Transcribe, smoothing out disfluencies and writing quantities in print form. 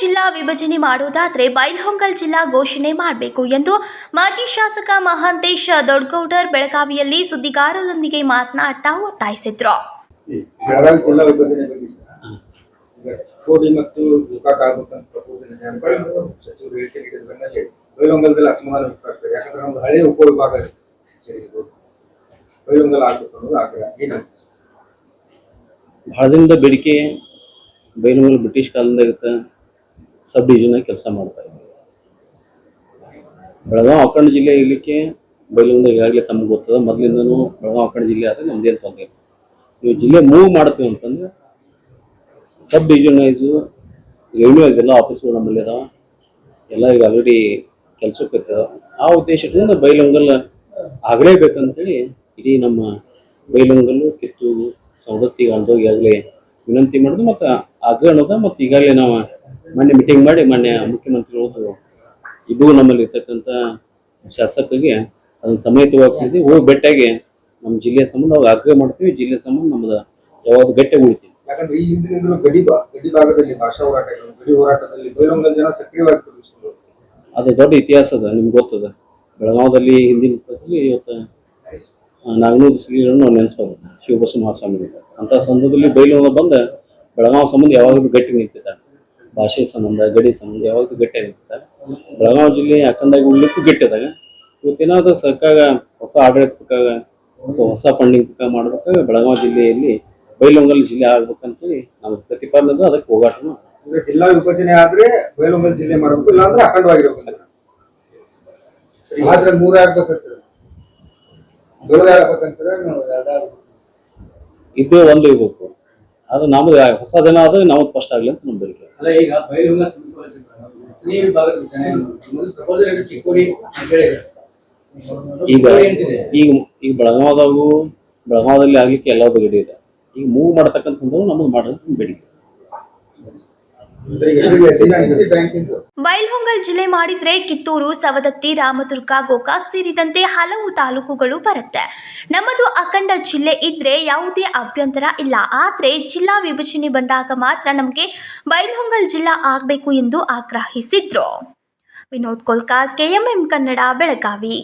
ಜಿಲ್ಲಾ ವಿಭಜನೆ ಮಾಡೋದಾದ್ರೆ ಬೈಲಹೊಂಗಲ ಜಿಲ್ಲಾ ಘೋಷಣೆ ಮಾಡಬೇಕು ಎಂದು ಮಾಜಿ ಶಾಸಕ ಮಹಾಂತೇಶ ದೊಡ್ಡಗೌಡರ್ ಬೆಳಗಾವಿಯಲ್ಲಿ ಸುದ್ದಿಗಾರರೊಂದಿಗೆ ಮಾತನಾಡ್ತಾ ಒತ್ತಾಯಿಸಿದರು. ಬೆಳಗಾವಿ ಜಿಲ್ಲಾ ವಿಭಜನೆ ಬಗ್ಗೆ ಕೋಡಿ ಮತ್ತು ಗೋಕಾಕ್ ಪ್ರಪೋಸಲ್ ಸಚಿವರು ಹೇಳಿಕೆ ನೀಡಿದ ಬೆನ್ನಲ್ಲೇ ಬೈಲಹೊಂಗಲದಲ್ಲಿ ಅಸಮಾಧಾನ ವ್ಯಕ್ತವಾಗ್ತದೆ. ಯಾಕಂದ್ರೆ ನಮ್ದು ಹಳೆಯ ಉಪವಿಭಾಗ ಬೈಲಹೊಂಗಲ ಆಗಬೇಕು ಅನ್ನೋದು ಆಗ್ರಹ. ಬಹಳ ದಿನದ ಬೇಡಿಕೆ ಬೈಲಹೊಂಗಲ ಬ್ರಿಟಿಷ್ ಕಾಲದಿಂದ ಸಬ್ ಡಿವಿಷನ್ ಕೆಲಸ ಮಾಡ್ತಾ ಇದ್ದಾರೆ. ಬೆಳಗಾವಿ ಅಖಂಡ ಜಿಲ್ಲೆ ಇರಲಿಕ್ಕೆ ಬೈಲಹೊಂಗಲ ಈಗಾಗಲೇ ತಮ್ಗೆ ಗೊತ್ತದ. ಮೊದಲಿಂದನೂ ಬೆಳಗಾವಿ ಅಖಂಡ ಜಿಲ್ಲೆ ಆದರೆ ನಮ್ದೇನು ತೊಂದರೆ ಇಲ್ಲ. ನೀವು ಜಿಲ್ಲೆ ಮೂವ್ ಮಾಡ್ತೀವಿ ಅಂತಂದ್ರೆ sub division wise revenue wise ಎಲ್ಲ ಆಫೀಸ್ಗಳು ನಮ್ಮಲ್ಲಿ ಅದಾವ. ಎಲ್ಲ ಈಗ ಆಲ್ರೆಡಿ ಕೆಲಸಕ್ಕೆ ಇರ್ತದೆ. ಆ ಉದ್ದೇಶದಿಂದ ಬೈಲಹೊಂಗಲ ಆಗಲೇಬೇಕಂತೇಳಿ ಇಡೀ ನಮ್ಮ ಬೈಲಹೊಂಗಲ ಕಿತ್ತೂರು ಸವದತ್ತಿ ಗಂಡು ಈಗಾಗಲೇ ವಿನಂತಿ ಮಾಡೋದು ಮತ್ತು ಆಗ್ರಹ ಅನ್ನೋದು. ಮತ್ತು ಈಗಾಗಲೇ ನಾವು ಮೊನ್ನೆ ಮೀಟಿಂಗ್ ಮಾಡಿ ಮೊನ್ನೆ ಮುಖ್ಯಮಂತ್ರಿಗಳು ಇಬ್ಬರು ನಮ್ಮಲ್ಲಿ ಇರ್ತಕ್ಕಂಥ ಶಾಸಕರಿಗೆ ಅದನ್ನು ಸಮೇತವಾಗಿ ಹೋಗಿ ಭೇಟಿಯಾಗಿ ನಮ್ಮ ಜಿಲ್ಲೆಯ ಸಂಬಂಧ ಅವಾಗ ಆಗ್ರಹ ಮಾಡ್ತೀವಿ. ಜಿಲ್ಲೆ ಸಂಬಂಧ ನಮ್ಮದು ಯಾವಾಗ ಗಟ್ಟಿ ಉಳಿತೀವಿ. ಯಾಕಂದ್ರೆ ಈ ಹಿಂದಿನಿಂದಲೂ ಗಡಿ ಭಾಗದಲ್ಲಿ ಭಾಷಾ ಹೋರಾಟಗಳು, ಗಡಿ ಹೋರಾಟದಲ್ಲಿ ಬೈಲಹೊಂಗಲ ಜನ ಸಕ್ರಿಯವಾಗಿ ತೊಡಗಿಸಿಕೊಂಡು ಅದು ದೊಡ್ಡ ಇತಿಹಾಸ ಅದ, ನಿಮ್ಗೆ ಗೊತ್ತದ. ಬೆಳಗಾವದಲ್ಲಿ ಹಿಂದಿನ ಇವತ್ತು ನಾಗನೂರು ಶ್ರೀಗಳನ್ನು ನೆನೆಸ್ಬೋದು, ಶಿವಬಸವ ಮಹಾಸ್ವಾಮಿ. ಅಂಥ ಸಂದರ್ಭದಲ್ಲಿ ಬೈಲಹೊಂಗಲ ಬಂದ ಬೆಳಗಾವಿ ಸಂಬಂಧ ಯಾವಾಗಲೂ ಗಟ್ಟಿ ನಿಂತಿದ್ದಾರೆ. ಭಾಷೆ ಸಂಬಂಧ, ಗಡಿ ಸಂಬಂಧ ಯಾವಾಗಲೂ ಗಟ್ಟಿಯಾಗಿ ನಿಂತಿದ್ದಾರೆ. ಬೆಳಗಾವಿ ಜಿಲ್ಲೆ ಅಖಂಡಾಗಿ ಉಳ್ಳಿಕ್ಕೂ ಗಟ್ಟಿದಾಗ ಇವತ್ತೇನಾದ್ರೂ ಸರ್ಕಾರ ಹೊಸ ಆಡಳಿತಕ್ಕಾಗ ಅಥವಾ ಹೊಸ ಫಂಡಿಂಗ್ ಮಾಡ್ಬೇಕಾಗ ಬೆಳಗಾವಿ ಜಿಲ್ಲೆಯಲ್ಲಿ ಬೈಲಹೊಂಗಲ ಜಿಲ್ಲೆ ಆಗ್ಬೇಕಂತೇಳಿ ನಾವು ಪ್ರತಿಪಾದನೆ, ಅದಕ್ಕೆ ಹೋಗಾಟ. ಜಿಲ್ಲಾ ವಿಭಜನೆ ಆದ್ರೆ ಬೈಲಹೊಂಗಲ ಜಿಲ್ಲೆ ಮಾಡಬೇಕು, ಇಲ್ಲಾಂದ್ರೆ ಅಖಂಡವಾಗಿರ್ಬೇಕು. ಆದ್ರೆ ಮೂರೇ ಆಗ್ಬೇಕಂತ ಇದೇ ಒಂದು ಇರ್ಬೇಕು. ಅದು ನಮ್ದು ಹೊಸ ಜನ ಆದ್ರೆ ನಾವು ಫಸ್ಟ್ ಆಗ್ಲಿ ಅಂತ ನಮ್ ಬೇಡಿಕೆ. ಈಗ ಈಗ ಈಗ ಬೆಳಗಾವದಲ್ಲಿ ಆಗ್ಲಿಕ್ಕೆ ಎಲ್ಲ ಗಡಿ ಇದೆ. ಈಗ ಮೂವ್ ಮಾಡತಕ್ಕಂಥ ಸಂದರ್ಭ ನಮಗೆ ಮಾಡೋದು ಬೇಡಿಕೆ. ಬೈಲಹೊಂಗಲ ಜಿಲ್ಲೆ ಮಾಡಿದ್ರೆ ಕಿತ್ತೂರು, ಸವದತ್ತಿ, ರಾಮದುರ್ಗ, ಗೋಕಾಕ್ ಸೇರಿದಂತೆ ಹಲವು ತಾಲೂಕುಗಳು ಬರುತ್ತೆ. ನಮ್ಮದು ಅಖಂಡ ಜಿಲ್ಲೆ ಇದ್ರೆ ಯಾವುದೇ ಅಭ್ಯಂತರ ಇಲ್ಲ. ಆದ್ರೆ ಜಿಲ್ಲಾ ವಿಭಜನೆ ಬಂದಾಗ ಮಾತ್ರ ನಮಗೆ ಬೈಲಹೊಂಗಲ ಜಿಲ್ಲಾ ಆಗಬೇಕು ಎಂದು ಆಗ್ರಹಿಸಿದ್ರು. ವಿನೋದ್ ಕೋಲ್ಕಾರ್, KMM ಕನ್ನಡ, ಬೆಳಗಾವಿ.